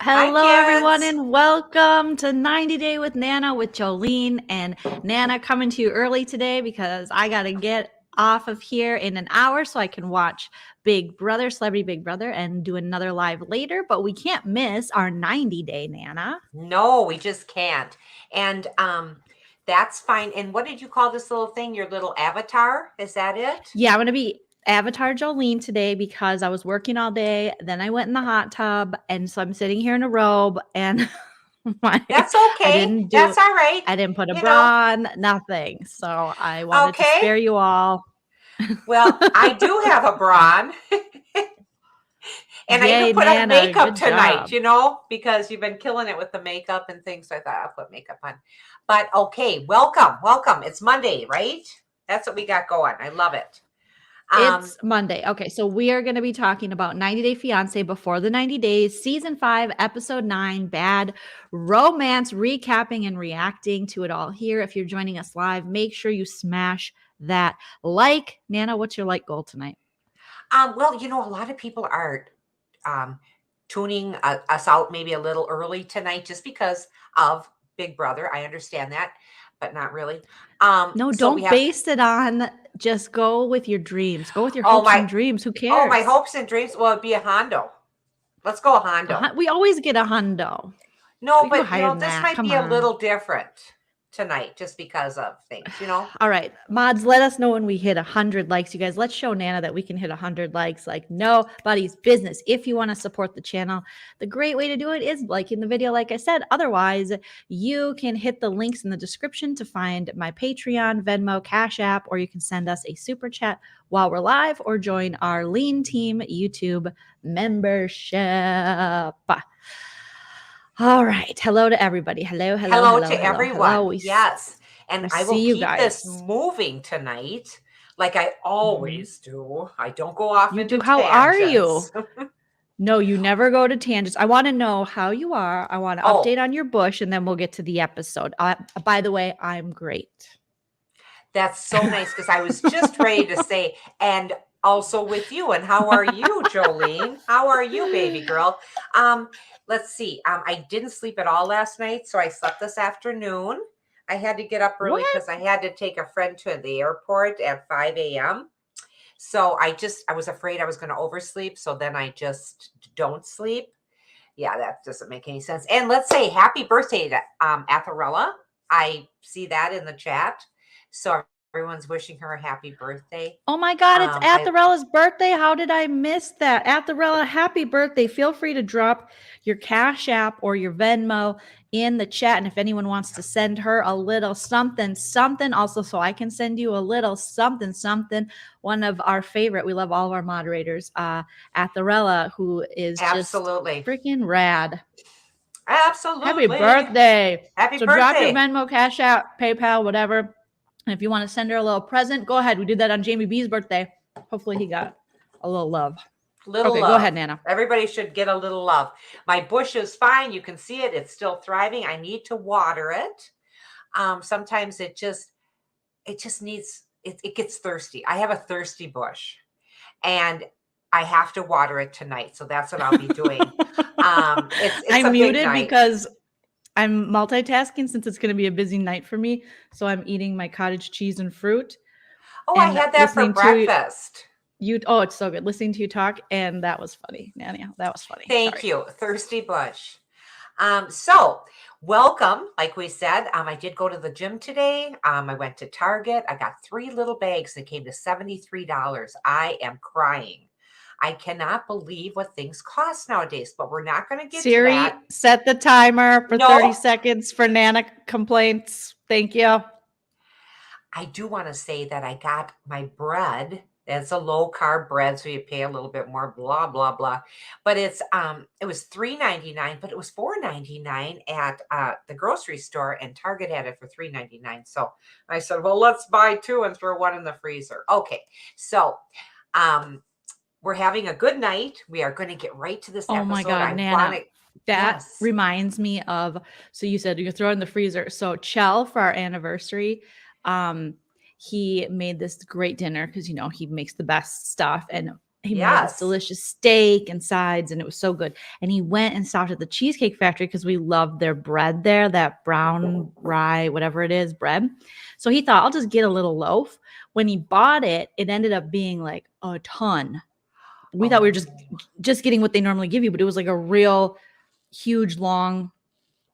Hello, everyone, and welcome to 90 Day with Nana with Joleen. And Nana coming to you early today because I got to get off of here in an hour so I can watch Big Brother, Celebrity Big Brother, and do another live later. But we can't miss our 90 Day, Nana. No, we just can't. And that's fine. And what did you call this little thing? Your little avatar? Is that it? Yeah, I'm going to be Avatar Joleen today because I was working all day. Then I went in the hot tub. And so I'm sitting here in a robe and that's okay. That's all right. I didn't put a bra on, nothing. So I wanted to spare you all. Well, I do have a bra on. And I even put on makeup tonight, because you've been killing it with the makeup and things. So I thought I'll put makeup on. But okay, welcome. It's Monday, right? That's what we got going. I love it. It's Monday. Okay, so we are going to be talking about 90 Day Fiancé Before the 90 Days, Season 5, Episode 9, Bad Romance, recapping and reacting to it all here. If you're joining us live, make sure you smash that like. Nana, what's your like goal tonight? Well, a lot of people are tuning us out maybe a little early tonight just because of Big Brother. I understand that, but not really. No, don't base it on, just go with your dreams. Go with your hopes and dreams. Who cares? Oh, my hopes and dreams? Well, it'd be a Hondo. Let's go a Hondo. We always get a Hondo. No, but this might be a little different tonight just because of things, All right, mods, let us know when we hit 100 likes, you guys. Let's show Nana that we can hit 100 likes like nobody's business. If you want to support the channel, the great way to do it is liking the video, like I said. Otherwise, you can hit the links in the description to find my Patreon, Venmo, Cash App, or you can send us a super chat while we're live or join our LEEN TEAM YouTube membership. All right. Hello to everybody. Hello to everyone. Yes. And I will keep this moving tonight like I always do. I don't go off into tangents. How are you? No, you never go to tangents. I want to know how you are. I want to update on your bush, and then we'll get to the episode. By the way, I'm great. That's so nice because I was just ready to say, and also with you. And how are you, Joleen? How are you, baby girl? Let's see. I didn't sleep at all last night, so I slept this afternoon. I had to get up early because I had to take a friend to the airport at 5 a.m. So I was afraid I was going to oversleep, so then I just don't sleep. Yeah, that doesn't make any sense. And let's say happy birthday to Atharella. I see that in the chat. So everyone's wishing her a happy birthday. Oh my God, it's Atharella's birthday. How did I miss that? Atharella, happy birthday. Feel free to drop your Cash App or your Venmo in the chat. And if anyone wants to send her a little something, also so I can send you a little something. One of our favorite, we love all of our moderators, Atharella, who is absolutely just freaking rad. Absolutely. Happy birthday. Happy birthday. So drop your Venmo, Cash App, PayPal, whatever. And if you want to send her a little present, go ahead. We did that on Jamie B's birthday. Hopefully he got a little love. Love. Go ahead, Nana. Everybody should get a little love. My bush is fine. You can see it. It's still thriving. I need to water it. Sometimes it just needs, it gets thirsty. I have a thirsty bush and I have to water it tonight. So that's what I'll be doing. I'm muted because I'm multitasking since it's going to be a busy night for me. So I'm eating my cottage cheese and fruit. Oh, I had that for breakfast. It's so good. Listening to you talk, and that was funny, Nana. That was funny. Thank you. Thirsty bush. So welcome. Like we said, I did go to the gym today. I went to Target. I got 3 little bags that came to $73. I am crying. I cannot believe what things cost nowadays, but we're not going to get to Siri, that. set the timer for No. 30 seconds for Nana complaints. Thank you. I do want to say that I got my bread. It's a low carb bread, so you pay a little bit more, blah, blah, blah. But it was $3.99, but it was $4.99 at the grocery store, and Target had it for $3.99. So I said, well, let's buy two and throw one in the freezer. Okay. So we're having a good night. We are going to get right to this episode. Oh my God, Nana. That reminds me of, so you said you throw it in the freezer. So Chell, for our anniversary, he made this great dinner because, you know, he makes the best stuff, and he made this delicious steak and sides, and it was so good. And he went and stopped at the Cheesecake Factory because we love their bread there, that brown rye, whatever it is, bread. So he thought, I'll just get a little loaf. When he bought it, it ended up being like a ton. We thought we were just getting what they normally give you, but it was like a real huge, long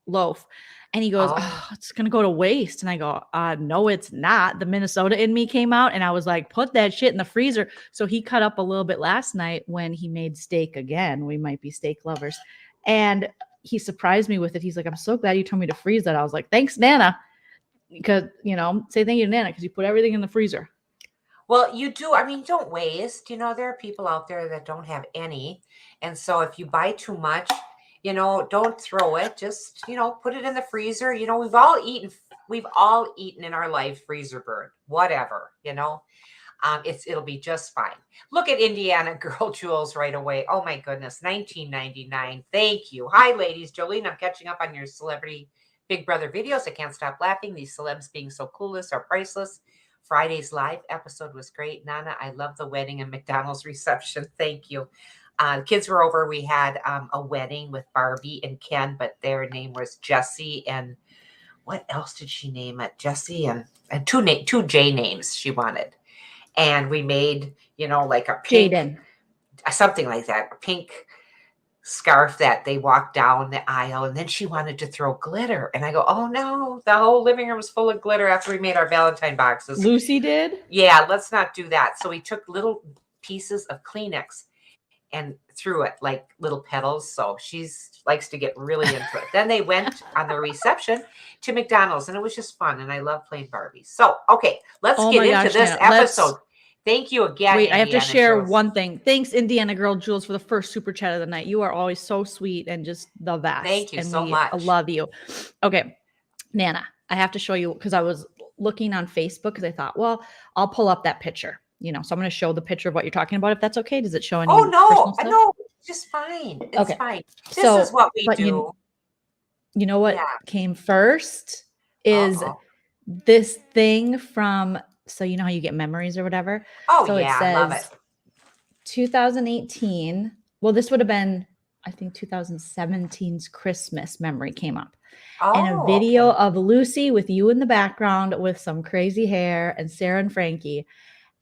loaf. And he goes, oh, it's going to go to waste. And I go, no, it's not. The Minnesota in me came out, and I was like, put that shit in the freezer. So he cut up a little bit last night when he made steak again. We might be steak lovers. And he surprised me with it. He's like, I'm so glad you told me to freeze that. I was like, thanks, Nana. Because, you know, say thank you to Nana because you put everything in the freezer. Well, you do. I mean, don't waste. You know, there are people out there that don't have any. And so if you buy too much, you know, don't throw it. Just, you know, put it in the freezer. You know, we've all eaten in our life freezer burn, whatever, you know. It'll be just fine. Look at Indiana Girl Jules right away. Oh my goodness, $19.99. Thank you. Hi, ladies. Jolene, I'm catching up on your celebrity Big Brother videos. I can't stop laughing. These celebs being so clueless are priceless. Friday's live episode was great. Nana, I love the wedding and McDonald's reception. Thank you. Kids were over. We had a wedding with Barbie and Ken, but their name was Jessie, and what else did she name it? Jessie and two J names she wanted. And we made, you know, like a pink, something like that, a pink scarf that they walked down the aisle, and then she wanted to throw glitter, and I go, oh no, the whole living room was full of glitter after we made our Valentine boxes. Lucy did? Yeah, let's not do that. So we took little pieces of Kleenex and threw it like little petals. So she's likes to get really into it. Then they went on the reception to McDonald's, and it was just fun, and I love playing Barbie. So okay, let's get into this episode. Thank you again. Wait, Indiana, I have to share one thing. Thanks, Indiana Girl Jules, for the first super chat of the night. You are always so sweet and just the best. Thank you so much. I love you. Okay, Nana, I have to show you because I was looking on Facebook because I thought, well, I'll pull up that picture. You know, so I'm going to show the picture of what you're talking about. If that's okay, does it show any? Oh no, no, it's just fine. It's fine. This is what we do. You know what came first is this thing from. So you know how you get memories or whatever? Oh, so yeah, it says I love it. 2018. Well, this would have been, I think, 2017's Christmas memory came up. And a video of Lucy with you in the background with some crazy hair and Sarah and Frankie.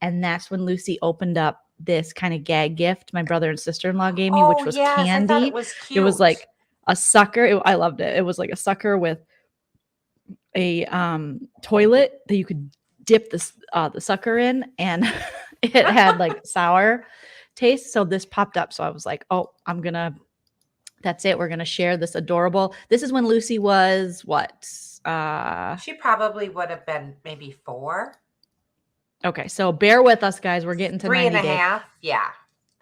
And that's when Lucy opened up this kind of gag gift my brother and sister-in-law gave me, which was candy. I thought it was cute. It was like a sucker. I loved it. It was like a sucker with a toilet that you could dip the sucker in, and it had like sour taste. So this popped up. So I was like, oh, that's it. We're going to share this adorable. This is when Lucy was what? She probably would have been maybe 4. Okay. So bear with us, guys. We're getting to 3 and a half. Yeah.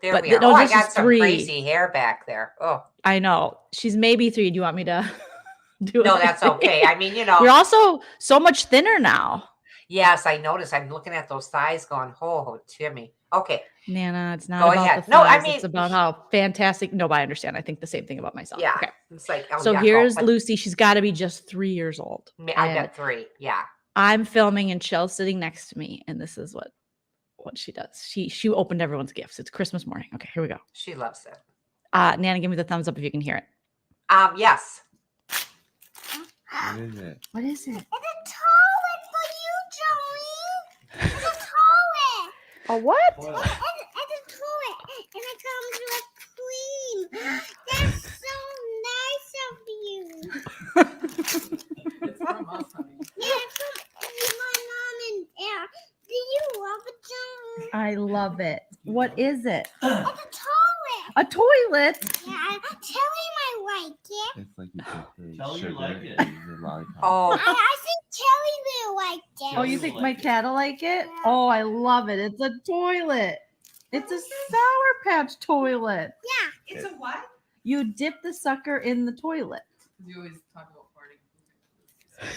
There we are. No, I got some crazy hair back there. Oh, I know. She's maybe 3. Do you want me to do it? No, that's okay. I mean, you know. You're also so much thinner now. Yes, I noticed. I'm looking at those thighs going, oh, Timmy. Okay. Nana, it's not about the thighs. No, I mean, it's about how fantastic. No, but I understand. I think the same thing about myself. Yeah. Okay. It's like, so here's Lucy. She's got to be just 3 years old. I bet 3. Yeah. I'm filming and Chell's sitting next to me. And this is what she does. She opened everyone's gifts. It's Christmas morning. Okay, here we go. She loves it. Nana, give me the thumbs up if you can hear it. Yes. What is it? What is it? It's a toilet for you, Joleen. It's a toilet. A what? It's a toilet, and it comes with cream. That's so nice of you. It's from us, honey. Yeah, it's from my mom and Dad. Do you love it, Joleen? I love it. What is it? It's a A toilet? Yeah, Tilly might like it. It's like you take Tell her you sugar like and it. the lollipop. Oh, I think Tilly will like it. Oh, you Tilly think will my like it. cat'll like it? Yeah. Oh, I love it. It's a toilet. It's a Sour Patch toilet. It's a what? You dip the sucker in the toilet. You always talk about farting.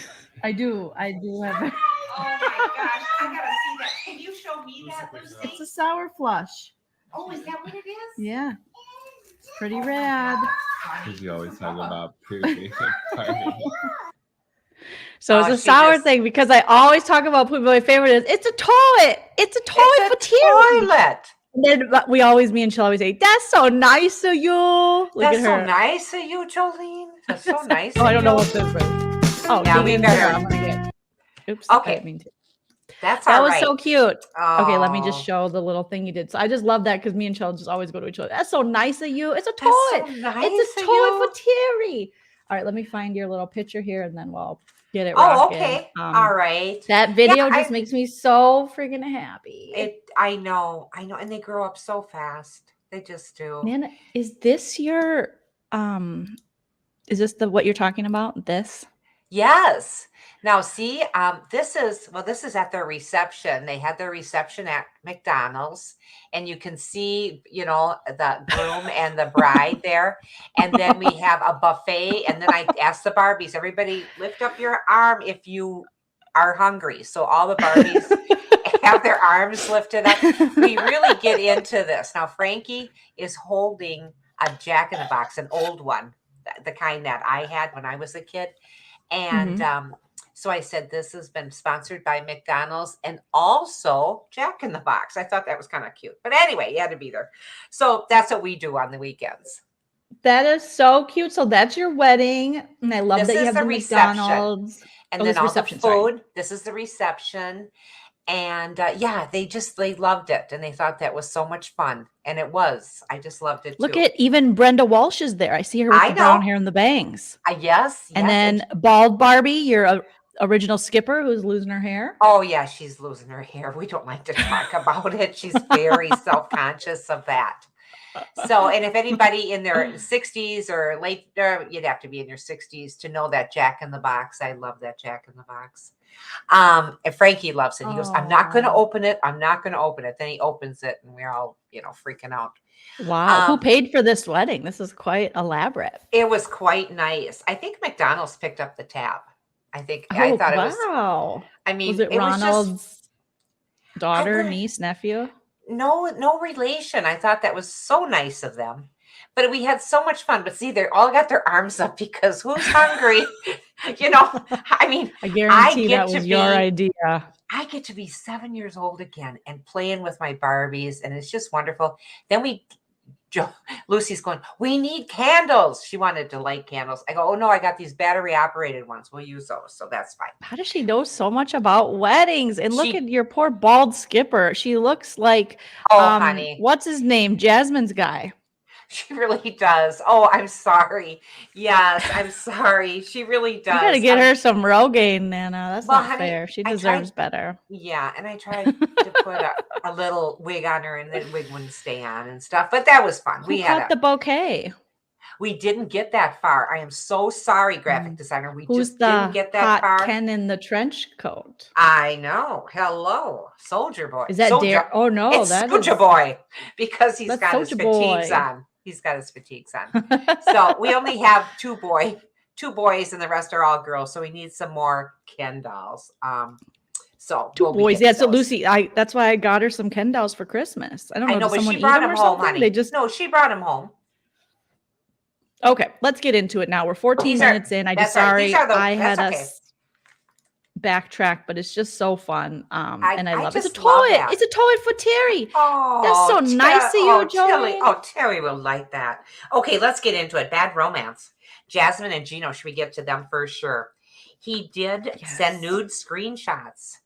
I do have it. Oh my gosh, I gotta see that. Can you show me that, Lucy? It's a sour flush. Oh, is that what it is? Yeah, pretty Oh my rad. Because you always talk about pooping and farting. So Oh, it's a she sour just- thing because I always talk about poop. My favorite is it's a toilet. It's a toilet for It's a Terry. toilet. And then we always, me and she'll always say, "That's so nice of you." Look That's at so her. nice of you, Jolene. That's so nice. Oh, I of don't know you. what this is. Oh, Yeah, dig we in better- there. I'm gonna get. Oops. Okay. I didn't mean to. That's That all was right. so cute. Okay, let me Oh, just show the little thing you did. So I just love that because me and Shell just always go to each other. That's so nice of you. It's a That's toy. so nice It's a of toy you. for Terry. All right, let me find your little picture here and then we'll get it. Oh, rocking. okay. All right. That video Yeah, just makes me so freaking happy. I know, and they grow up so fast. They just do. Man, is this your is this what you're talking about? This? Yes. Now, see, this is at their reception. They had their reception at McDonald's, and you can see, the groom and the bride there. And then we have a buffet. And then I asked the Barbies, everybody lift up your arm if you are hungry. So all the Barbies have their arms lifted up. We really get into this. Now, Frankie is holding a Jack in the Box, an old one, the kind that I had when I was a kid. And so I said, this has been sponsored by McDonald's and also Jack in the Box. I thought that was kind of cute. But anyway, you had to be there. So that's what we do on the weekends. That is so cute. So that's your wedding. And I love This that you is have the the reception. McDonald's. And Oh, then this all reception, the sorry. food. This is the reception. And they loved it. And they thought that was so much fun. And it was. I just loved it Look too. at even Brenda Walsh is there. I see her with I the brown know. hair and the bangs. Yes. And then bald Barbie, your original skipper who's losing her hair. Oh, yeah, she's losing her hair. We don't like to talk about it. She's very self-conscious of that. So, and if anybody in their 60s or later, you'd have to be in your 60s to know that Jack in the Box. I love that Jack in the Box. And Frankie loves it. He goes, I'm not going to Oh. open it. I'm not going to open it. Then he opens it and we're all, freaking out. Wow. Who paid for this wedding? This is quite elaborate. It was quite nice. I think McDonald's picked up the tab. I thought it was, Wow. I mean, Was it was Ronald's just, daughter, wouldn't- niece, nephew? no relation. I thought that was so nice of them. But we had so much fun. But see, they all got their arms up because who's hungry? I mean, I guarantee get that to was your be- idea. I get to be 7 years old again and playing with my Barbies, and it's just wonderful. Then Lucy's going, we need candles. She wanted to light candles. I go, oh no, I got these battery operated ones. We'll use those. So that's fine. How does she know so much about weddings? And look She- at your poor bald skipper. She looks like, Oh, honey. what's his name? Jasmine's guy. She really does. Oh, I'm sorry. Yes, I'm sorry. She really does. You got to get her some Rogaine, Nana. That's Well, not honey, fair. She I deserves better. Yeah, and I tried to put a little wig on her, and the wig wouldn't stay on and stuff. But that was fun. Who caught the bouquet? We didn't get that far. I am so sorry, graphic designer. We Who's just the didn't get that hot far. Ken in the trench coat? I know. Hello, SojaBoy. Is that Dare? Oh no, It's that is SojaBoy because he's That's got his SojaBoy. fatigues on. He's got his fatigues on. So we only have two boys, and the rest are all girls. So we need some more Ken dolls. So Two we'll be boys. getting Yeah, so those. Lucy, that's why I got her some Ken dolls for Christmas. I don't know. I know, did but someone she eat brought them him or home, something? honey. They just No, she brought him home. okay. Let's get into it now. We're 14 These are- minutes in. I that's just all right. sorry These are the- I had that's okay. us backtrack, but it's just so fun. And I love it. It's a just love toy. that. It's a toy for Terry. Oh, so nice of you, Tilly. Jolene. Oh, Terry will like that. Okay, let's get into it. Bad romance. Jasmine and Gino. Should we get to them first? Sure. He did send Yes. nude screenshots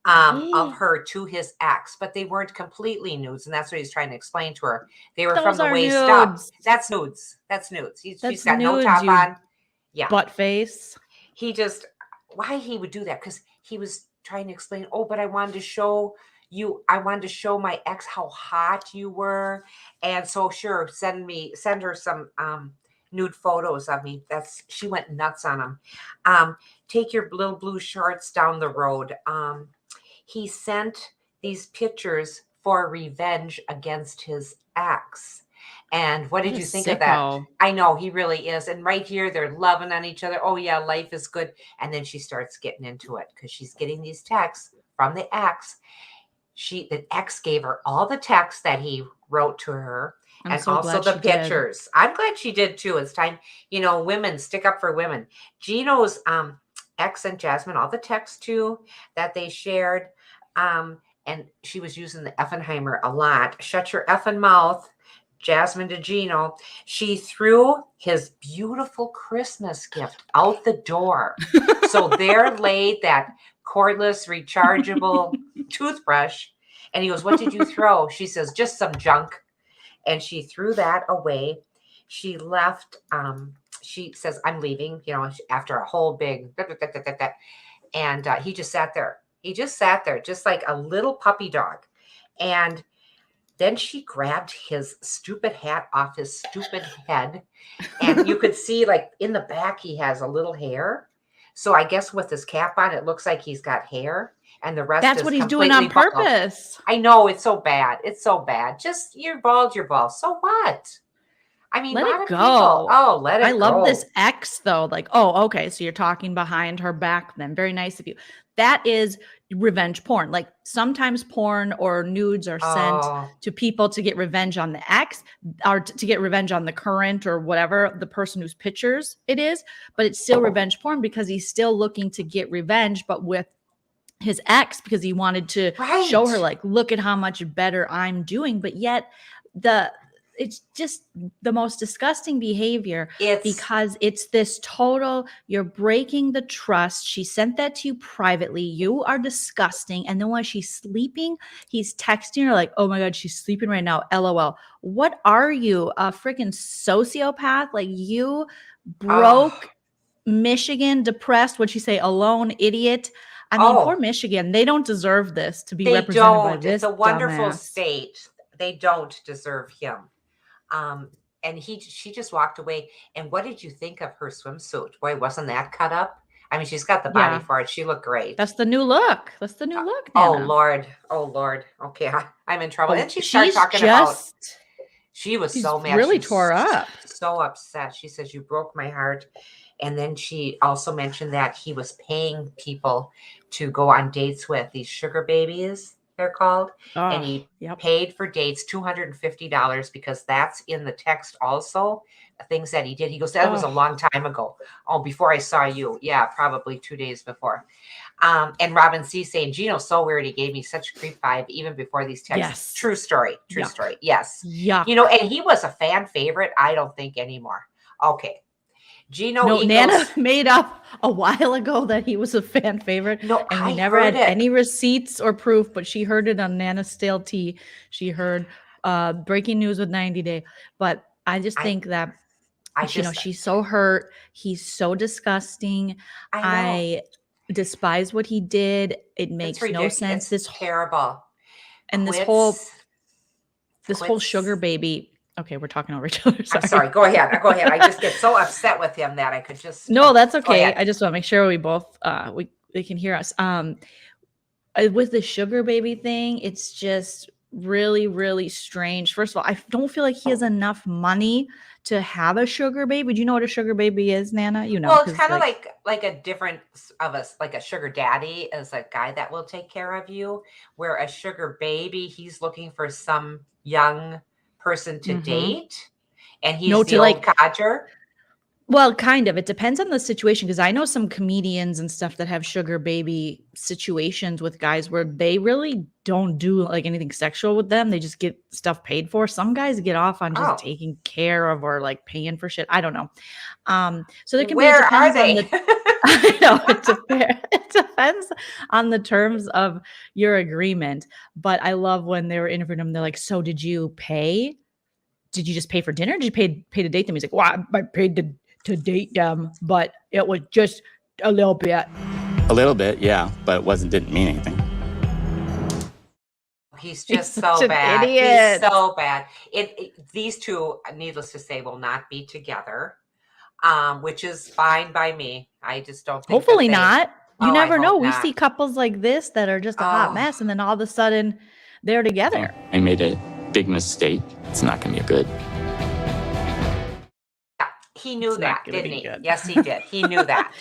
of her to his ex, but they weren't completely nudes, and that's what he's trying to explain to her. They were from Those the are waist up. nudes. That's nudes. That's nudes. She's That's got no nudes, top you on. Yeah. Butt face. He just, why he would do that? Because he was trying to explain, oh, but I wanted to show, I wanted to show my ex how hot you were. And so sure, send her some nude photos of me. She went nuts on them. Take your little blue shorts down the road. He sent these pictures for revenge against his ex. And what did you think of that? Sicko. I know he really is. And right here, they're loving on each other. Oh yeah, life is good. And then she starts getting into it because she's getting these texts from the ex. The ex gave her all the texts that he wrote to her, I'm and so also glad the she did. pictures. I'm glad she did too. It's time, women stick up for women. Gino's ex and Jasmine all the texts too that they shared. And she was using the Effenheimer a lot. Shut your effing mouth. Jasmine to Gino. She threw his beautiful Christmas gift out the door. So there laid that cordless, rechargeable toothbrush. And he goes, "What did you throw?" She says, "Just some junk." And she threw that away. She left. She says, "I'm leaving," after a whole big, and he just sat there. He just sat there, just like a little puppy dog. And then she grabbed his stupid hat off his stupid head. And you could see, like, in the back, he has a little hair. So I guess with his cap on, it looks like he's got hair. And the rest That's is what he's doing completely on bald. purpose. I know, it's so bad. It's so bad. Just, you're bald. So what? I mean, Let a it lot of go. people. Oh, let it go. I love this ex though. Like, oh, okay. So you're talking behind her back then. Very nice of you. That is revenge porn. Like sometimes porn or nudes are sent Oh, to people to get revenge on the ex or to get revenge on the current or whatever the person whose pictures it is. But it's still revenge porn because he's still looking to get revenge, but with his ex because he wanted to show her right. like, look at how much better I'm doing. But yet it's just the most disgusting behavior It's because it's this total, you're breaking the trust. She sent that to you privately. You are disgusting. And then when she's sleeping, he's texting her like, "Oh my God, she's sleeping right now. LOL. What are you, a freaking sociopath? Like you broke Michigan, depressed. What'd she say? Alone, idiot. I mean, poor oh, Michigan. They don't deserve this to be they represented by don't. It's this a wonderful dumbass. state. They don't deserve him. And she just walked away. And what did you think of her swimsuit? Boy, wasn't that cut up? I mean, she's got the body Yeah. for it. She looked great. That's the new look. That's the new look, Oh Nana. Lord. Oh Lord. Okay, I'm in trouble. But And she started she's talking about just she was she's so mad. really She was tore up. so upset. She says, "You broke my heart." And then she also mentioned that he was paying people to go on dates with these sugar babies, they're called. And Oh, he yep. paid for dates $250 because that's in the text also, things that he did. He goes, "That was a Oh, long time ago. Oh, before I saw you." Yeah, probably 2 days before. And Robin C saying, "Gino's so weird. He gave me such a creep vibe even before these texts." yes. True story. True Yuck. story. Yes. Yuck. And he was a fan favorite. I don't think anymore. Okay. Gino No, Nana equals. made up a while ago that he was a fan favorite, No, and we I never heard had it. any receipts or proof, but she heard it on Nana Stale Tea. She heard breaking news with 90 Day. But I just I think that I just she's so hurt. He's so disgusting. I know. I despise what he did. It It's makes no ridiculous. sense. It's terrible. And this whole Quits. sugar baby. Okay, we're talking over each other. I'm sorry. Go ahead. Go ahead. I just get so upset with him that I could just. No, that's Go okay. ahead. I just want to make sure we both we can hear us. With the sugar baby thing, it's just really, really strange. First of all, I don't feel like he has enough money to have a sugar baby. Do you know what a sugar baby is, Nana? You know, Well, it's 'cause, kind of like a different of us, like a sugar daddy is a guy that will take care of you, where a sugar baby, he's looking for some young person to Mhm. date, and he's No, the to old like, codger. well, kind of. It depends on the situation because I know some comedians and stuff that have sugar baby situations with guys where they really don't do like anything sexual with them. They just get stuff paid for. Some guys get off on just Oh, taking care of or like paying for shit. I don't know. So there can be, it where are depends on they? the, I know it depends on the terms of your agreement. But I love when they were interviewing him. They're like, "So did you pay? Did you just pay for dinner? Or did you pay to date them?" He's like, "Well, I paid to date them, but it was just a little bit." A little bit, yeah, but didn't mean anything. He's He's just such so an bad. idiot. He's so bad. These two, needless to say, will not be together, which is fine by me. I just don't think that Hopefully they. not. You Oh, I never know. hope We not. see couples like this that are just a hot Oh. mess, and then all of a sudden they're together. I made a big mistake. It's not going to be good. He knew It's not that, gonna didn't be he? good. Yes, he did. He knew that.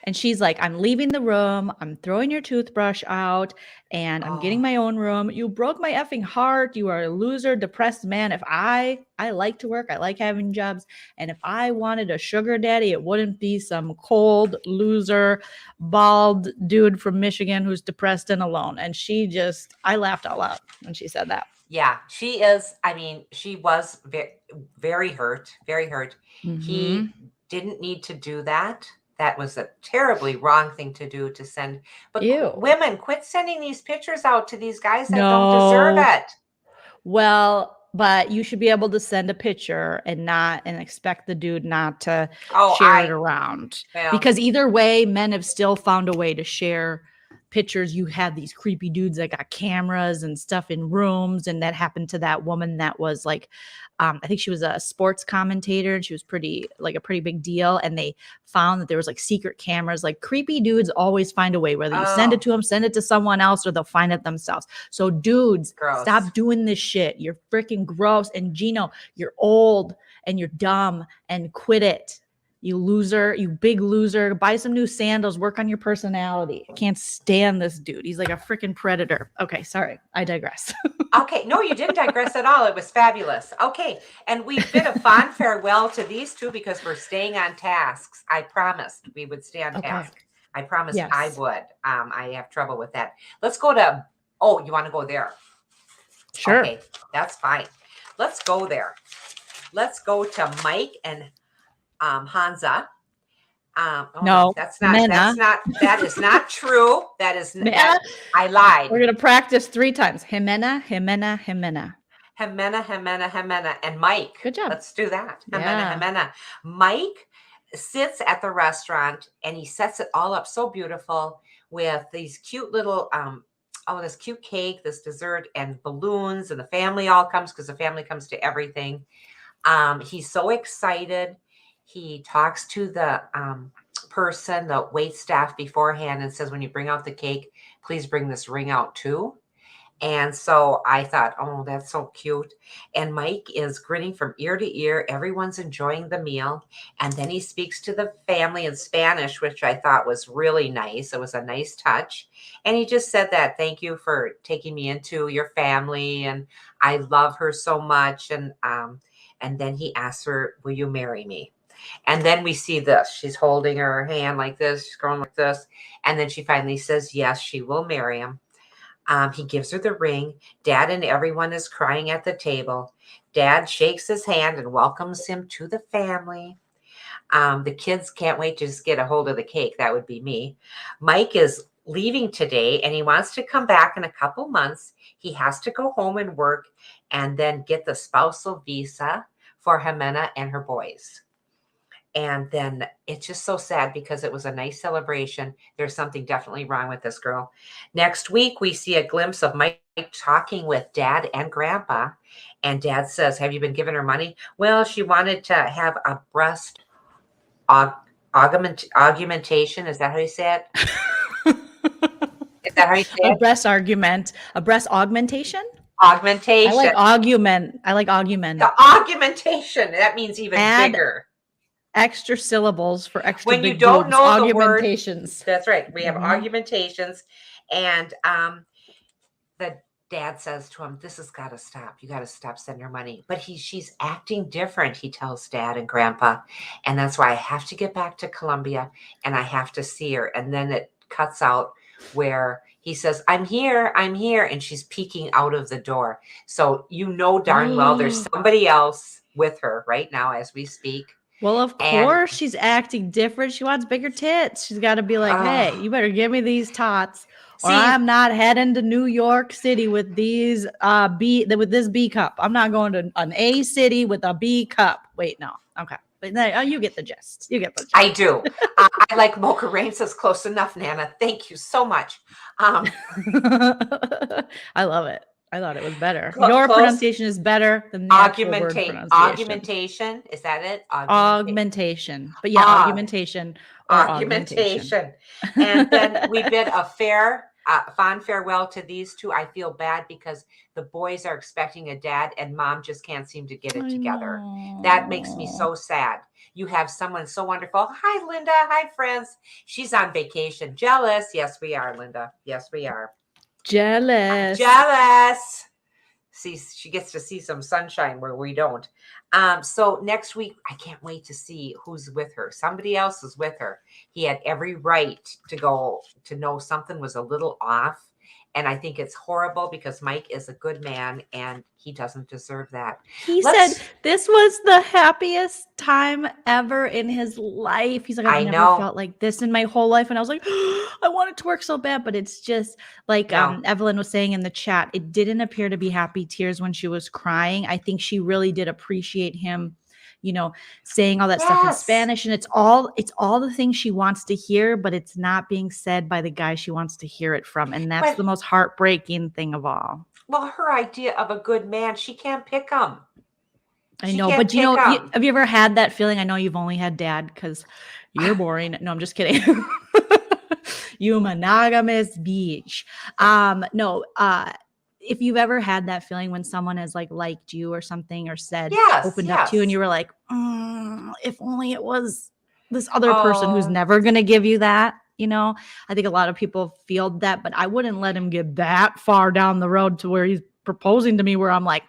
And she's like, I'm leaving the room. I'm throwing your toothbrush out and I'm getting Oh. my own room. You broke my effing heart. You are a loser, depressed man. If I like to work, I like having jobs. And if I wanted a sugar daddy, it wouldn't be some cold loser, bald dude from Michigan who's depressed and alone. And I laughed out loud when she said that. Yeah, she is. I mean, she was very hurt, very hurt. He Mhm. didn't need to do that. That was a terribly wrong thing to do, to send. But Ew. women, quit sending these pictures out to these guys that don't deserve No. it. Well, but you should be able to send a picture and expect the dude not to Oh, share it around. well, Because either way, men have still found a way to share pictures. You have these creepy dudes that got cameras and stuff in rooms, and that happened to that woman that was like, I think she was a sports commentator, and she was a pretty big deal. And they found that there was like secret cameras. Like, creepy dudes always find a way, whether you send it to them, send it to someone else, or they'll find it themselves. So dudes, Gross. stop doing this shit. You're freaking gross. And Gino, you're old and you're dumb, and quit it. You loser, you big loser. Buy some new sandals, work on your personality. I can't stand this dude. He's like a freaking predator. Okay, sorry. I digress. Okay, no, you didn't digress at all. It was fabulous. Okay, and we bid a fond farewell to these two because we're staying on tasks. I promised we would stay on Okay. task. I promised Yes. I would. I have trouble with that. Let's go to, you want to go there? Sure. Okay, that's fine. Let's go there. Let's go to Mike and Hamza. No, that is not true. That is Mena? I lied. We're gonna practice 3 times. Ximena. Ximena, and Mike. Good job. Let's do that. Yeah. Ximena. Mike sits at the restaurant and he sets it all up so beautiful with these cute little this cute cake, this dessert, and balloons, and the family all comes because the family comes to everything. He's so excited. He talks to the person, the wait staff beforehand, and says, when you bring out the cake, please bring this ring out too. And so I thought, oh, that's so cute. And Mike is grinning from ear to ear. Everyone's enjoying the meal. And then he speaks to the family in Spanish, which I thought was really nice. It was a nice touch. And he just said that, thank you for taking me into your family. And I love her so much. And then he asked her, will you marry me? And then we see this. She's holding her hand like this. She's going like this. And then she finally says, yes, she will marry him. He gives her the ring. Dad and everyone is crying at the table. Dad shakes his hand and welcomes him to the family. The kids can't wait to just get a hold of the cake. That would be me. Mike is leaving today and he wants to come back in a couple months. He has to go home and work and then get the spousal visa for Ximena and her boys. And then it's just so sad because it was a nice celebration. There's something definitely wrong with this girl. Next week, we see a glimpse of Mike talking with Dad and Grandpa. And Dad says, have you been giving her money? Well, she wanted to have a breast augmentation. Is that how you say it? Is that how you say it? A breast augmentation? Augmentation. I like augment. The augmentation. That means even bigger. Extra syllables for extra when big you don't boobs. know the word. Augmentations. That's right. We have augmentations. And the dad says to him, this has got to stop. You got to stop sending her money. But she's acting different, he tells Dad and Grandpa. And that's why I have to get back to Colombia and I have to see her. And then it cuts out where he says, I'm here. And she's peeking out of the door. So you know darn well there's somebody else with her right now as we speak. Well, of course she's acting different. She wants bigger tits. She's got to be like, hey, you better give me these tots or I'm not heading to New York City with these with this B cup. I'm not going to an A city with a B cup. Wait, no. Okay. But you get the gist. I do. I like Mocha Rain says close enough, Nana. Thank you so much. I love it. I thought it was better. Close. Your pronunciation is better than the actual word pronunciation. Augmentation. Is that it? Augmentation. But yeah, argumentation or augmentation. And then we bid a fond farewell to these two. I feel bad because the boys are expecting a dad and mom just can't seem to get it together. That makes me so sad. You have someone so wonderful. Hi, Linda. Hi, friends. She's on vacation. Jealous. Yes, we are, Linda. Yes, we are. Jealous. Jealous. See, she gets to see some sunshine where we don't. So next week, I can't wait to see who's with her. Somebody else is with her. He had every right to know something was a little off. And I think it's horrible because Mike is a good man and he doesn't deserve that. He said this was the happiest time ever in his life. He's like, I've never felt like this in my whole life. And I was like, I want it to work so bad. But it's just like Evelyn was saying in the chat, it didn't appear to be happy tears when she was crying. I think she really did appreciate him, saying all that stuff in Spanish. And it's all the things she wants to hear, but it's not being said by the guy she wants to hear it from. And that's the most heartbreaking thing of all. Well, her idea of a good man, she can't pick him. I know, but have you ever had that feeling? I know you've only had dad because you're boring. No, I'm just kidding. You monogamous bitch. If you've ever had that feeling when someone has liked you or something or said, opened up to you and you were like, if only it was this other person who's never going to give you that, I think a lot of people feel that, but I wouldn't let him get that far down the road to where he's proposing to me where I'm like,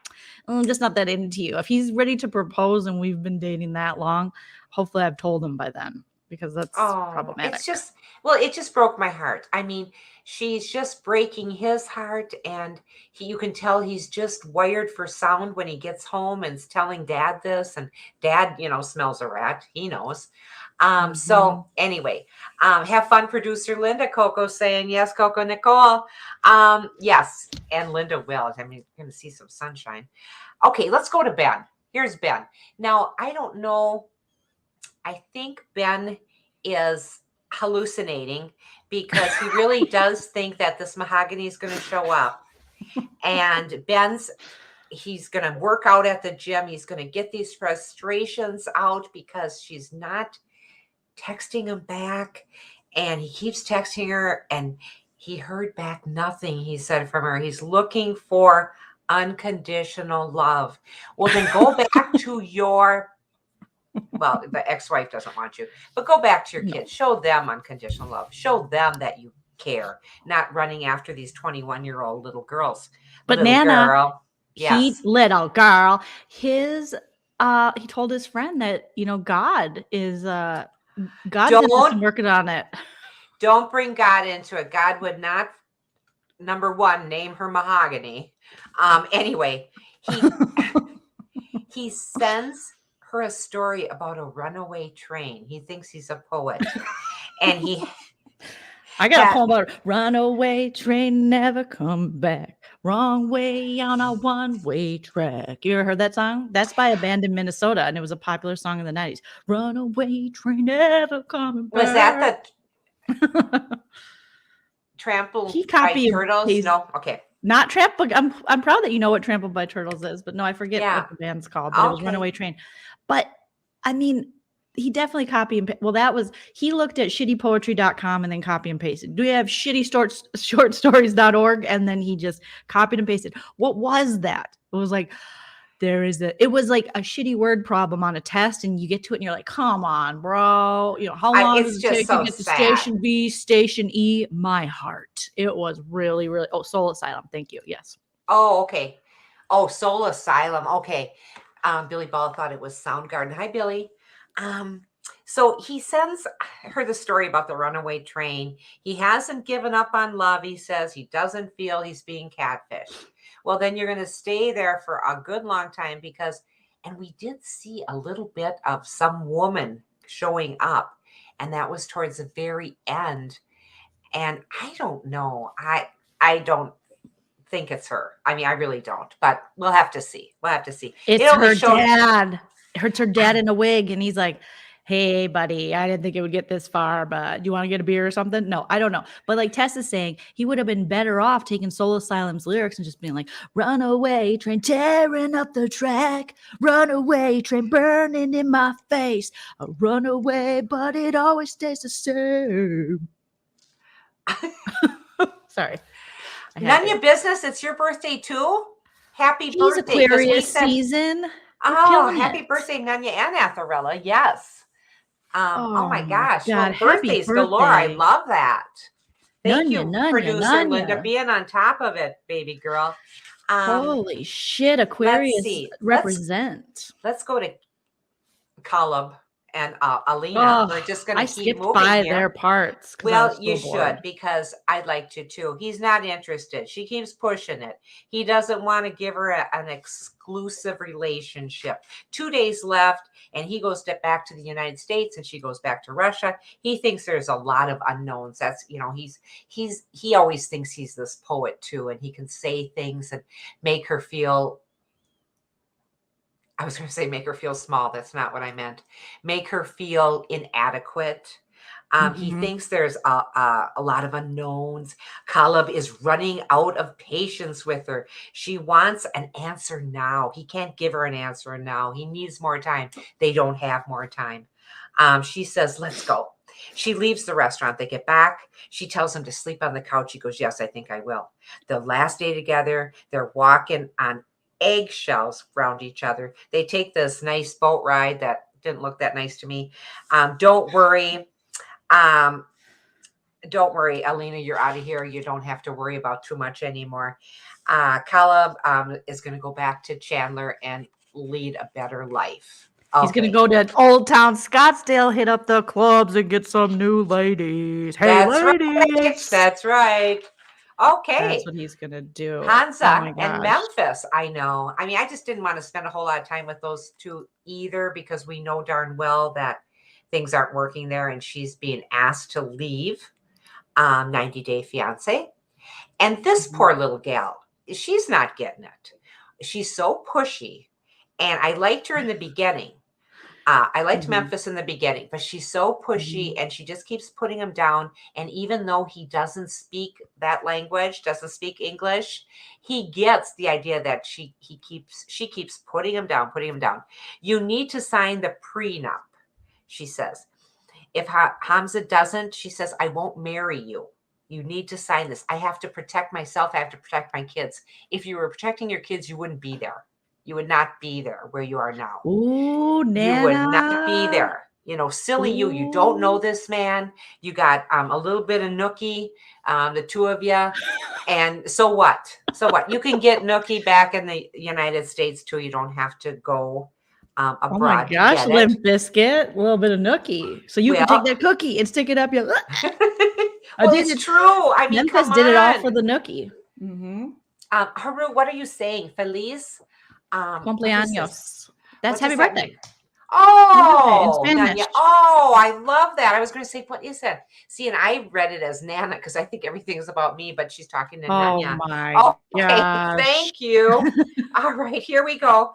I'm just not that into you. If he's ready to propose and we've been dating that long, hopefully I've told him by then because that's problematic. It just broke my heart. I mean, she's just breaking his heart and you can tell he's just wired for sound when he gets home and is telling dad this and dad, smells a rat. He knows. So anyway, have fun, producer Linda. Coco saying yes, Coco Nicole. Yes, and Linda will. I mean, you're going to see some sunshine. Okay, let's go to Ben. Here's Ben. Now, I don't know. I think Ben is hallucinating because he really does think that this mahogany is going to show up. And he's going to work out at the gym. He's going to get these frustrations out because she's not texting him back. And he keeps texting her and he heard back nothing, he said, from her. He's looking for unconditional love. Well, then go back to the ex-wife doesn't want you, but go back to your kids. Show them unconditional love. Show them that you care, not running after these 21-year-old little girls. But little Nana, girl, yes. Little girl, he told his friend that, God is, God's working on it. Don't bring God into it. God would not, number one, name her mahogany. Anyway, he sends her a story about a runaway train. He thinks he's a poet. And I got a poem about runaway train never come back. Wrong way on a one-way track. You ever heard that song? That's by a band in Minnesota, and it was a popular song in the 90s. Runaway train never coming back. Was that the Trampled by Turtles? No? Okay. Not Trampled. I'm proud that you know what Trampled by Turtles is, but no, I forget what the band's called. But it was Runaway Train. But, I mean, he definitely copy and he looked at shittypoetry.com and then copy and pasted. Do we have shortstories.org? And then he just copied and pasted. What was that? It was like, it was like a shitty word problem on a test and you get to it and you're like, come on, bro. How long does it take to get to station B, station E? My heart. It was really, really, Soul Asylum. Thank you. Yes. Oh, okay. Oh, Soul Asylum. Okay. Billy Ball thought it was Soundgarden. Hi, Billy. So he sends her the story about the runaway train. He hasn't given up on love. He says he doesn't feel he's being catfished. Well, then you're going to stay there for a good long time and we did see a little bit of some woman showing up, and that was towards the very end. And I don't know. I don't think it's her. I mean, I really don't, but we'll have to see. It's her dad. It's her dad in a wig. And he's like, hey, buddy, I didn't think it would get this far, but do you want to get a beer or something? No, I don't know. But like Tess is saying, he would have been better off taking Soul Asylum's lyrics and just being like, run away, train tearing up the track. Run away, train burning in my face. I run away, but it always stays the same. Sorry. None of your business. It's your birthday too. Happy He's birthday. 'cause we Aquarius said- season. You're Oh, killing happy it. birthday, Nunya and Atharella. Yes. Oh my gosh. God, Well, happy birthdays galore. I birthday. love that. Thank you, Nunya, producer Nunya. Linda, being on top of it, baby girl. Holy shit, Aquarius see. represent. Let's go to Caleb and Alina. Oh, We're just going I to keep skipped moving by here. their parts. 'cause I Well, was so you bored. should, because I'd like to too. He's not interested. She keeps pushing it. He doesn't want to give her an exclusive relationship. 2 days left, and he goes back to the United States, and she goes back to Russia. He thinks there's a lot of unknowns. That's, he always thinks he's this poet too, and he can say things and make her feel. I was going to say make her feel small. That's not what I meant. Make her feel inadequate. He thinks there's a lot of unknowns. Caleb is running out of patience with her. She wants an answer now. He can't give her an answer now. He needs more time. They don't have more time. She says, let's go. She leaves the restaurant. They get back. She tells him to sleep on the couch. He goes, yes, I think I will. The last day together, they're walking on eggshells around each other. They take this nice boat ride that didn't look that nice to me. Don't worry. Don't worry, Alina, you're out of here. You don't have to worry about too much anymore. Caleb is going to go back to Chandler and lead a better life. He's going to go to Old Town Scottsdale, hit up the clubs, and get some new ladies. Hey, That's ladies. right. That's right. Okay. That's what he's going to do. Hamza Oh my and gosh. Memphis. I know. I mean, I just didn't want to spend a whole lot of time with those two either, because we know darn well that things aren't working there, and she's being asked to leave 90 Day Fiancé. And this poor little gal, she's not getting it. She's so pushy. And I liked her in the beginning. I liked Memphis in the beginning, but she's so pushy and she just keeps putting him down. And even though he doesn't speak that language, doesn't speak English, he gets the idea that she keeps putting him down, putting him down. You need to sign the prenup, she says. If Hamza doesn't, she says, I won't marry you. You need to sign this. I have to protect myself. I have to protect my kids. If you were protecting your kids, you wouldn't be there. You would not be there where you are now. Ooh, Nana. You would not be there. You know, silly you. You don't know this man. You got a little bit of Nookie, the two of you. And so what? So what? You can get Nookie back in the United States too. You don't have to go abroad. Oh my gosh, Limp Biscuit. A little bit of Nookie. So you can Well- take that cookie and stick it up your... Well, it's true. I mean, Memphis come did it all on. for the Nookie. Haru, what are you saying? Feliz? Cumpleaños. That's What happy does that birthday. mean? Oh, in Spanish. Nanya. Oh, I love that. I was going to say, what is that? See, and I read it as Nana because I think everything is about me, but she's talking to Oh Nanya. my Okay, gosh. thank you. All right, here we go.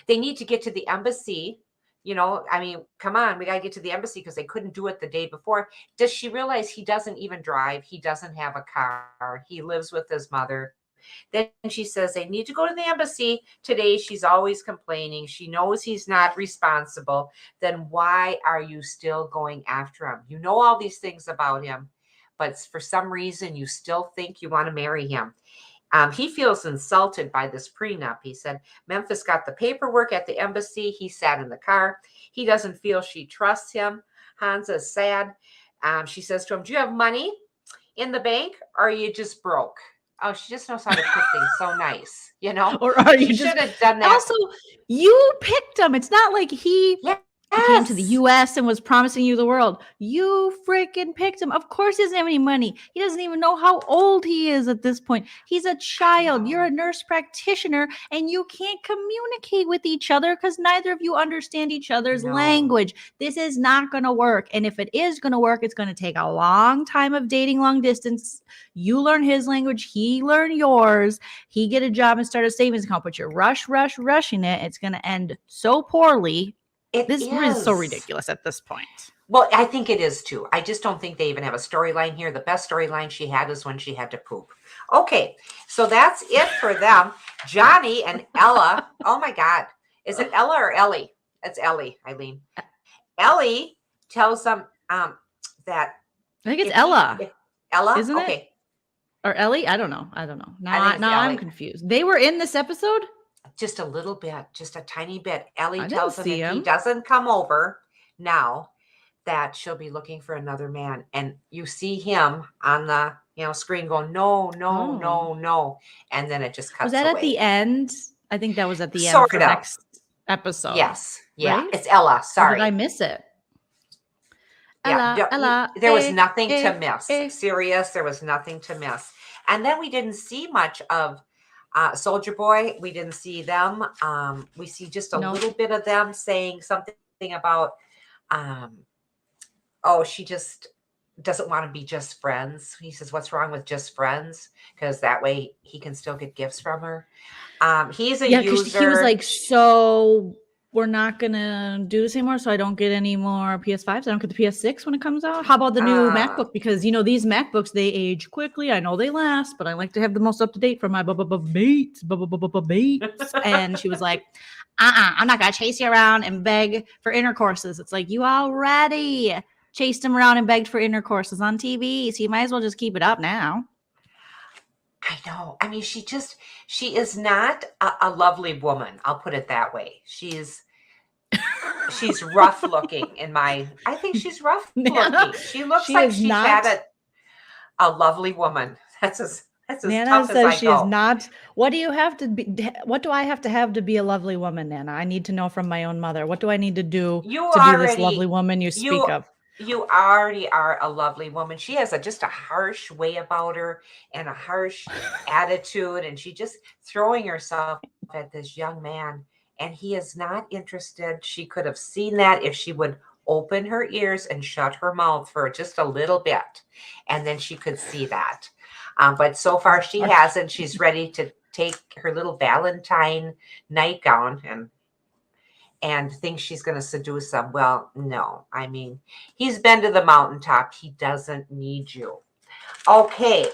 They need to get to the embassy. You know, I mean, come on, we got to get to the embassy because they couldn't do it the day before. Does she realize he doesn't even drive? He doesn't have a car. He lives with his mother. Then she says they need to go to the embassy today. She's always complaining. She knows he's not responsible. Then why are you still going after him? You know all these things about him, but for some reason you still think you want to marry him. He feels insulted by this prenup. He said Memphis got the paperwork at the embassy. He sat in the car. He doesn't feel she trusts him. Hamza is sad. She says to him, do you have money in the bank or are you just broke? Oh, she just knows how to put things so nice, you know? Or are you She just... should have done that. Also, you picked him. It's not like he... Yes. came to the U.S. and was promising you the world. You freaking picked him. Of course he doesn't have any money. He doesn't even know how old he is at this point. He's a child. You're a nurse practitioner and you can't communicate with each other because neither of you understand each other's language. This is not going to work. And if it is going to work, it's going to take a long time of dating long distance. You learn his language. He learn yours. He get a job and start a savings account, but you're rushing it. It's going to end so poorly. This is so ridiculous at this point. Well, I think it is too. I just don't think they even have a storyline here. The best storyline she had is when she had to poop. Okay, so that's it for them. Johnny and Ella. Oh my God. Is it Ella or Ellie? It's Ellie, Eileen. Ellie tells them that I think it's Ella. Ella? Isn't it? Okay. Or Ellie? I don't know. I think Now it's I'm Ellie. confused. They were in this episode? Just a little bit, just a tiny bit. Ellie I didn't tells him see if he him. doesn't come over now, that she'll be looking for another man. And you see him on the screen going, no, no, no, no. And then it just cuts Was that away. at the end? I think that was at the end Sort for of. next episode. Yes. Yeah. right? It's Ella. Or Sorry. did I miss it? Yeah, Ella, there was eh, nothing to eh, miss. eh. Serious, there was nothing to miss. And then we didn't see much of SojaBoy. We didn't see them. We see just a No. little bit of them saying something about, she just doesn't want to be just friends. He says, "What's wrong with just friends?" Because that way he can still get gifts from her. He's a because user. he was like, so we're not gonna do this anymore, so I don't get any more PS5s. I don't get the PS6 when it comes out. How about the new MacBook? Because these MacBooks, they age quickly. I know they last, but I like to have the most up to date for my baits. And she was like, I'm not gonna chase you around and beg for intercourses. It's like, you already chased him around and begged for intercourses on TV, so you might as well just keep it up now. I know. I mean, she is not a lovely woman. I'll put it that way. She's rough looking I think she's rough looking. She looks like she's had a lovely woman. That's as Nana tough says as I she go. is not. What do you have to be? What do I have to be a lovely woman, Nana? I need to know from my own mother. What do I need to do to be this lovely woman you speak of? You already are a lovely woman. She has just a harsh way about her and a harsh attitude, and she just throwing herself at this young man, and he is not interested. She could have seen that if she would open her ears and shut her mouth for just a little bit, and then she could see that. But so far she hasn't. She's ready to take her little Valentine nightgown and thinks she's going to seduce him. Well, no. I mean, he's been to the mountaintop. He doesn't need you. Okay.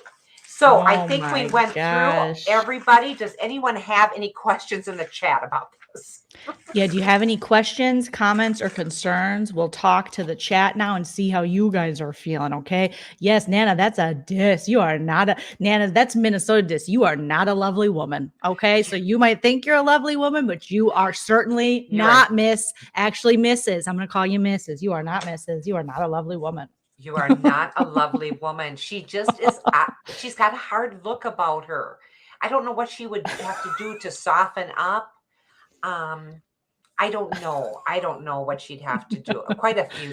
So I think we went through everybody. Does anyone have any questions in the chat about this? Yeah. Do you have any questions, comments, or concerns? We'll talk to the chat now and see how you guys are feeling. Okay. Yes, Nana, that's a diss. You are not Nana. That's Minnesota diss. You are not a lovely woman. Okay. So you might think you're a lovely woman, but you are certainly not Miss, actually Mrs. I'm going to call you Mrs. You are not Mrs. You are not a lovely woman. You are not a lovely woman. She just is. She's got a hard look about her. I don't know what she would have to do to soften up. I don't know. I don't know what she'd have to do. Quite a few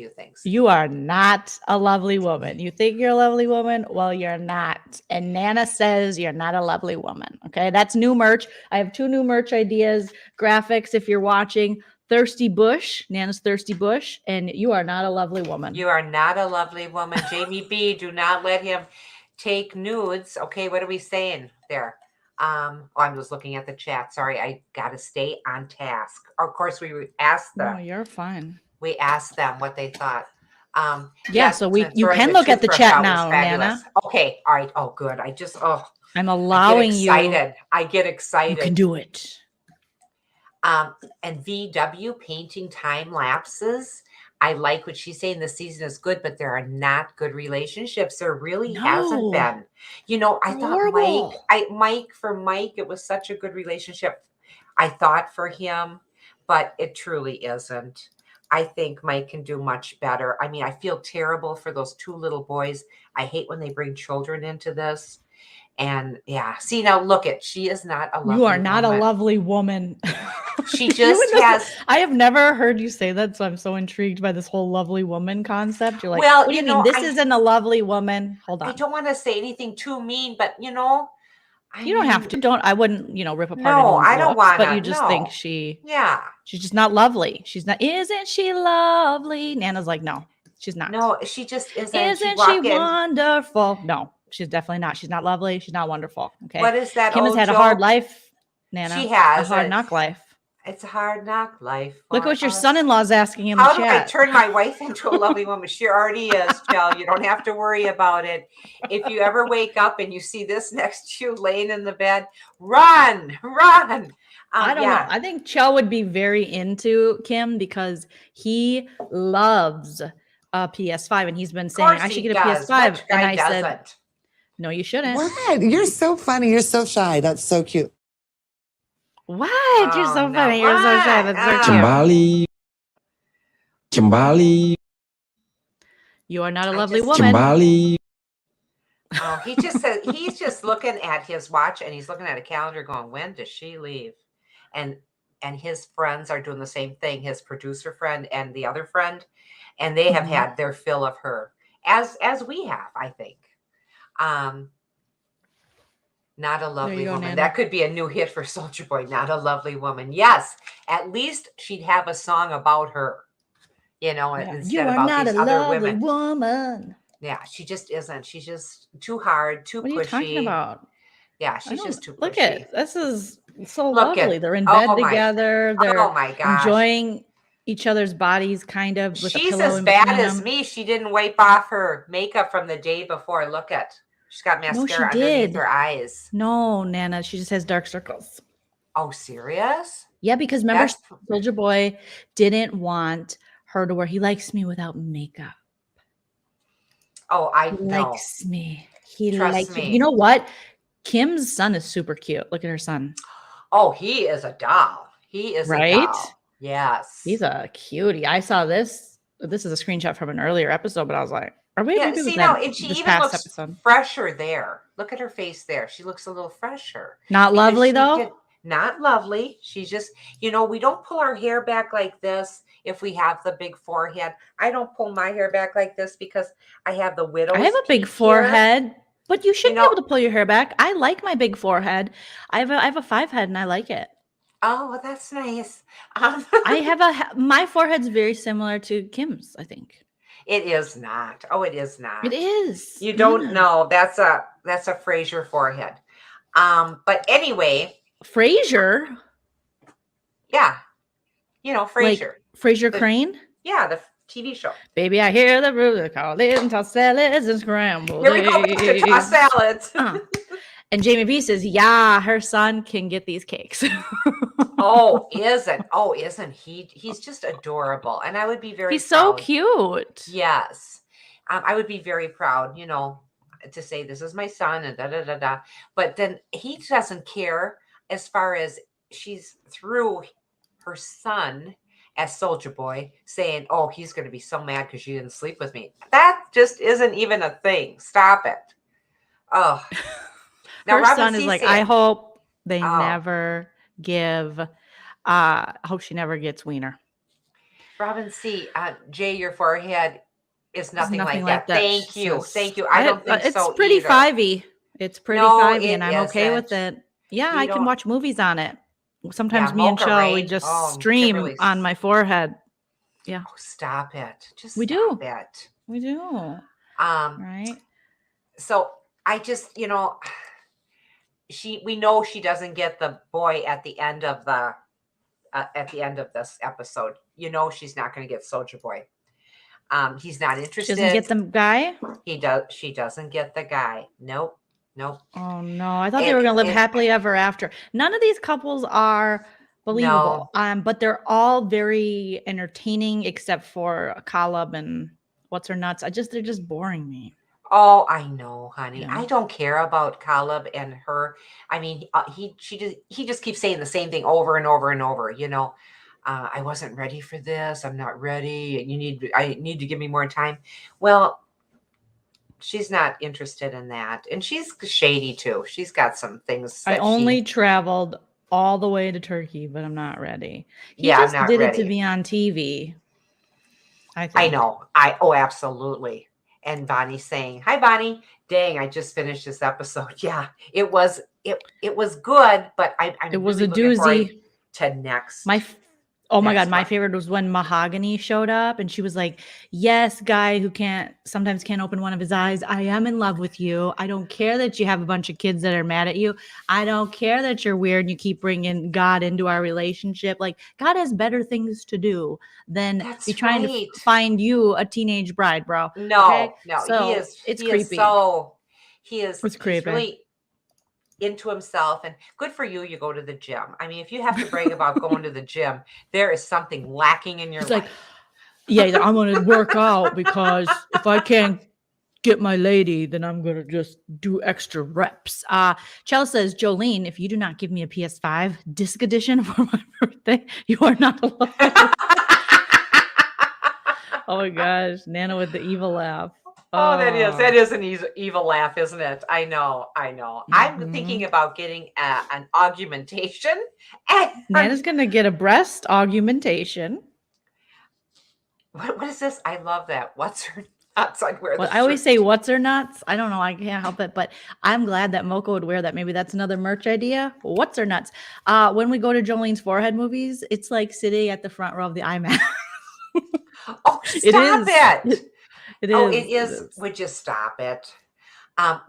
things. You are not a lovely woman. You think you're a lovely woman? Well, you're not. And Nana says you're not a lovely woman. Okay. That's new merch. I have 2 new merch ideas, graphics. If you're watching, Thirsty Bush, Nana's Thirsty Bush, and you are not a lovely woman. You are not a lovely woman. Jamie B, do not let him take nudes. Okay. What are we saying there? I'm just looking at the chat. Sorry, I got to stay on task. Of course, we asked them. No, you're fine. We asked them what they thought. So you can look at the chat now, Nana. Okay, all right. Oh, good. I'm allowing you. I get excited. You can do it. And VW painting time lapses. I like what she's saying. The season is good, but there are not good relationships. There really hasn't been. I thought Mike, it was such a good relationship. I thought for him, but it truly isn't. I think Mike can do much better. I mean, I feel terrible for those 2 little boys. I hate when they bring children into this. And see, now look she is not a lovely woman. You are not a lovely woman. She just has. I have never heard you say that, so I'm so intrigued by this whole lovely woman concept. You're like, well, what do you mean? This isn't a lovely woman. Hold on. I don't want to say anything too mean, but you don't have to. I wouldn't, rip apart. No, I don't want to. But you just think she's just not lovely. She's not. Isn't she lovely? Nana's like, no, she's not. No, she just isn't. Isn't she wonderful? No. She's definitely not. She's not lovely. She's not wonderful. Okay. What is that? Kim has had a hard life, Nana. She has a hard knock life. It's a hard knock life. Look for what your us. son-in-law's asking in How the do I chat. turn my wife into a lovely woman? She already is, Jill. You don't have to worry about it. If you ever wake up and you see this next to you laying in the bed, run. I don't know. I think Chell would be very into Kim because he loves a PS5, and he's been saying I should get a PS5. Which And guy I doesn't? said, no, you shouldn't. What? You're so funny. You're so shy. That's so cute. What? You're Oh, so no. funny. You're so shy. That's so cute. Kembali. Kembali. You are not a I lovely just- woman. Kembali. Oh, he just said he's just looking at his watch and he's looking at a calendar going, when does she leave? And his friends are doing the same thing, his producer friend and the other friend, and they have Mhm. had their fill of her, as we have, I think. Not a lovely go, woman. Nana. That could be a new hit for SojaBoy. Not a lovely woman. Yes, at least she'd have a song about her, Yeah. instead You are about not a these other lovely women. woman. Yeah, she just isn't. She's just too hard, too What are pushy. you talking about? Yeah, I she's don't- just too pushy. Look at this is so Look at- lovely. They're in oh bed my- together. They're Oh my gosh. enjoying each other's bodies, kind of. With a She's pillow as in bad between as them. me. She didn't wipe off her makeup from the day before. Look at. She's got No, she mascara underneath did. her eyes. No, Nana, she just has dark circles. Oh, serious? Yeah, because remember, That's- Soldier Boy didn't want her to wear. He likes me without makeup. Oh, I He know. likes me. He Trust likes me. me. You know what? Kim's son is super cute. Look at her son. Oh, he is a doll. He is Right? a doll. Yes. He's a cutie. I saw this. This is a screenshot from an earlier episode, but I was like, are we? Yeah, maybe it was see that- now, and she this even past looks episode. fresher there. Look at her face there. She looks a little fresher. Not Because lovely she though. did- not lovely. She's just, we don't pull our hair back like this if we have the big forehead. I don't pull my hair back like this because I have the widow's I have a big peak here. forehead, but you should be know- able to pull your hair back. I like my big forehead. I have a 5 head and I like it. Oh, well, that's nice. I have my forehead's very similar to Kim's, I think. It is not. Oh, it is not. It is. You don't Yeah. know. That's a Fraser forehead. But anyway, Frasier, yeah. Fraser. Frasier The- Crane. Yeah, the TV show. Baby, I hear the rooster calling, toss salads and scrambled Here we go back to toss eggs. salads. Uh. And Jamie B says, yeah, her son can get these cakes. Isn't he? He's just adorable. And I would be very He's so proud. cute. Yes. I would be very proud, to say this is my son and da da da da. But then he doesn't care as far as she's through her son as Soldier Boy saying, oh, he's going to be so mad because you didn't sleep with me. That just isn't even a thing. Stop it. Oh. Her Robin son is C. like, said- I hope they Oh. never give, I hope she never gets wiener. Robin C. Jay, your forehead is nothing, Nothing like that. Thank She you. says, Thank you. I don't think it's so pretty either. fivey. It's pretty No, fivey, it and I'm okay with isn't. it. Yeah, We I can don't- watch movies on it. Sometimes Yeah, me and Mocha Shell, we Rain. just Oh, stream Kimberly's- on my forehead. Oh, stop it. Just We stop do. it. We do, Um, right? so I just, we know she doesn't get the boy at the end of this episode. She's not going to get Soldier Boy. He's not She interested. doesn't get the guy. She doesn't get the guy. Nope. Oh no, I thought they were gonna live It- happily ever after. None of these couples are believable. But they're all very entertaining except for Caleb and what's her nuts. They're just boring me. Oh, I know, honey. Yeah. I don't care about Caleb and her. I mean, he just keeps saying the same thing over and over and over. I wasn't ready for this. I'm not ready. I need to give me more time. Well, she's not interested in that, and she's shady too. She's got some things. I that only traveled all the way to Turkey, but I'm not ready. He Yeah, I'm just not did it ready. to be on TV. I I know. Absolutely. And Bonnie's saying, "Hi, Bonnie. Dang, I just finished this episode. Yeah, it was good, but I'm It was really a looking forward doozy. to next. My Oh my That's God, my fun. favorite was when Mahogany showed up and she was like, yes, guy who sometimes can't open one of his eyes. I am in love with you. I don't care that you have a bunch of kids that are mad at you. I don't care that you're weird and you keep bringing God into our relationship. Like, God has better things to do than be That's trying to right. find you a teenage bride, bro. Okay. No, So it's he is creepy. so, It's he's creepy. really into himself, and good for you. You go to the gym. I mean, if you have to brag about going to the gym, there is something lacking in your He's like, life. yeah, he's like, I'm going to work out because if I can't get my lady, then I'm going to just do extra reps. Chell says, Jolene, if you do not give me a PS5 disc edition for my birthday, you are not allowed. Oh my gosh, Nana with the evil laugh. Oh, that is an evil laugh, isn't it? I know. I'm thinking about getting an augmentation. And Nana's going to get a breast augmentation. what is this? I love that. What's her nuts? I'd wear Well, the I always shirt. say what's her nuts. I don't know. I can't help it, but I'm glad that Mocha would wear that. Maybe that's another merch idea. What's her nuts? When we go to Jolene's forehead movies, it's like sitting at the front row of the IMAX. Oh, stop it. It Oh, is. it is. Would you stop it?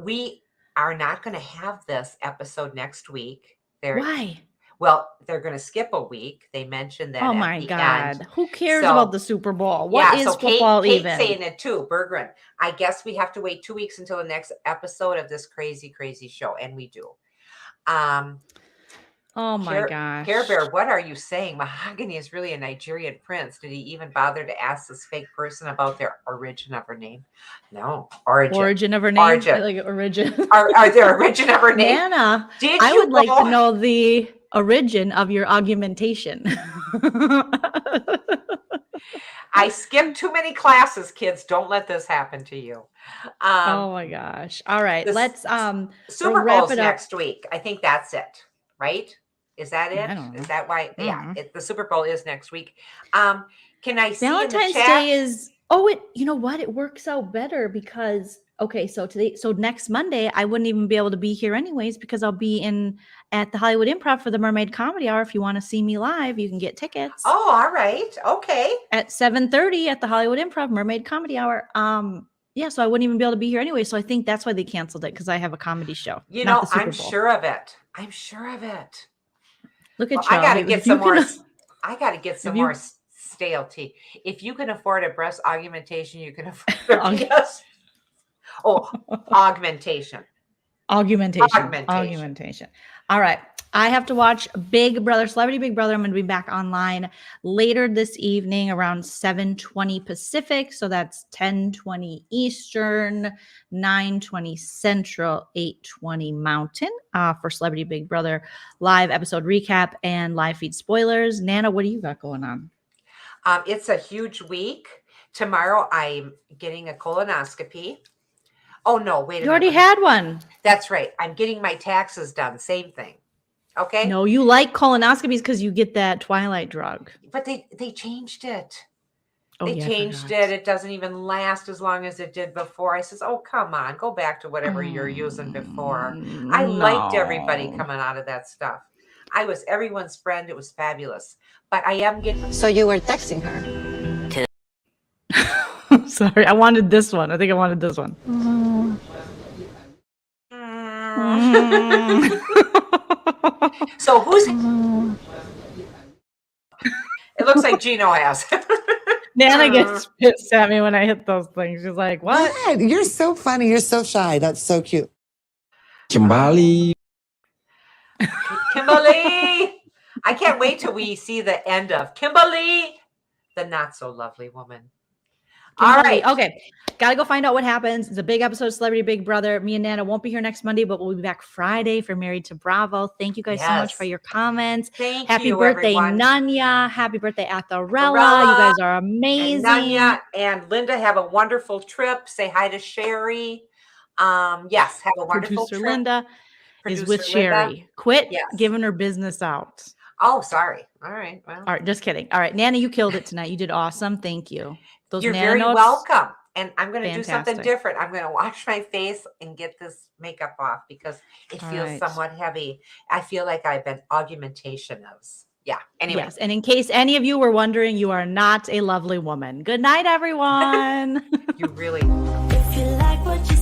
We are not going to have this episode next week. Why? Well, they're going to skip a week. They mentioned that Oh at my the God. end. Who cares So, about the Super Bowl? What is so football Kate's even? saying it too, Berggren. I guess we have to wait 2 weeks until the next episode of this crazy, crazy show. And we do. Oh my gosh. Care Bear, what are you saying? Mahogany is really a Nigerian prince. Did he even bother to ask this fake person about their origin of her name? No. Origin of her name? Origin. I like origin. Are their origin of her name? Nana, Did I you would like go- to know the origin of your augmentation. I skipped too many classes, kids. Don't let this happen to you. Oh my gosh. All right. Let's Super wrap Bowl's it up. next week. I think that's it, right? Is that it? I don't know. Is that why? I don't Yeah, know. the Super Bowl is next week. Can I see in the Valentine's chat? Day is you know what? It works out better because so next Monday I wouldn't even be able to be here anyways because I'll be at the Hollywood Improv for the Mermaid Comedy Hour. If you want to see me live, you can get tickets. Oh, all right. Okay. At 7:30 at the Hollywood Improv Mermaid Comedy Hour. Yeah, so I wouldn't even be able to be here anyway. So I think that's why they canceled it because I have a comedy show. You not know, the Super I'm Bowl. sure of it. I'm sure of it. Look at Well, you. I got to get some more. Can, I got to get some you- more stale tea. If you can afford a breast augmentation, you can afford a Aug- PS. Oh, augmentation. Augmentation. All right. I have to watch Big Brother, Celebrity Big Brother. I'm going to be back online later this evening around 7:20 Pacific. So that's 10:20 Eastern, 9:20 Central, 8:20 Mountain for Celebrity Big Brother live episode recap and live feed spoilers. Nana, what do you got going on? It's a huge week. Tomorrow, I'm getting a colonoscopy. Oh, no, wait a minute. You already had one. That's right. I'm getting my taxes done. Same thing. Okay. No, you like colonoscopies because you get that Twilight drug. But they changed it. Oh, They yeah, I changed forgot. it. It doesn't even last as long as it did before. I says, oh, come on. Go back to whatever you're using before. I liked everybody No. coming out of that stuff. I was everyone's friend. It was fabulous. But I am getting... So you were texting her. Sorry, I wanted this one. I think I wanted this one. So who's... It looks like Gino has. Nana gets pissed at me when I hit those things. She's like, what? What? You're so funny. You're so shy. That's so cute. Kimberly. Kimberly! I can't wait till we see the end of Kimberly, the not so lovely woman. All Kimberly. right. Okay. Got to go find out what happens. It's a big episode of Celebrity Big Brother. Me and Nana won't be here next Monday, but we'll be back Friday for Married to Bravo. Thank you guys so much Yes. for your comments. Thank Happy you, birthday, everyone. Nanya. Happy birthday, Atharella. Atharella. You guys are And amazing. Nanya and Linda, have a wonderful trip. Say hi to Sherry. Yes, have a wonderful Producer trip. Linda is with Producer Linda. Sherry. Quit Yes. giving her business out. Oh, sorry. All right. Well, All right, just kidding. All right, Nana, you killed it tonight. You did awesome. Thank you. Those you're Nana very notes, welcome. And I'm going to do something Fantastic. different. I'm going to wash my face and get this makeup off because it All feels right. somewhat heavy. I feel like I've been augmentation of. Yeah. Anyway. Yes. And in case any of you were wondering, you are not a lovely woman. Good night, everyone. You really. If you like what you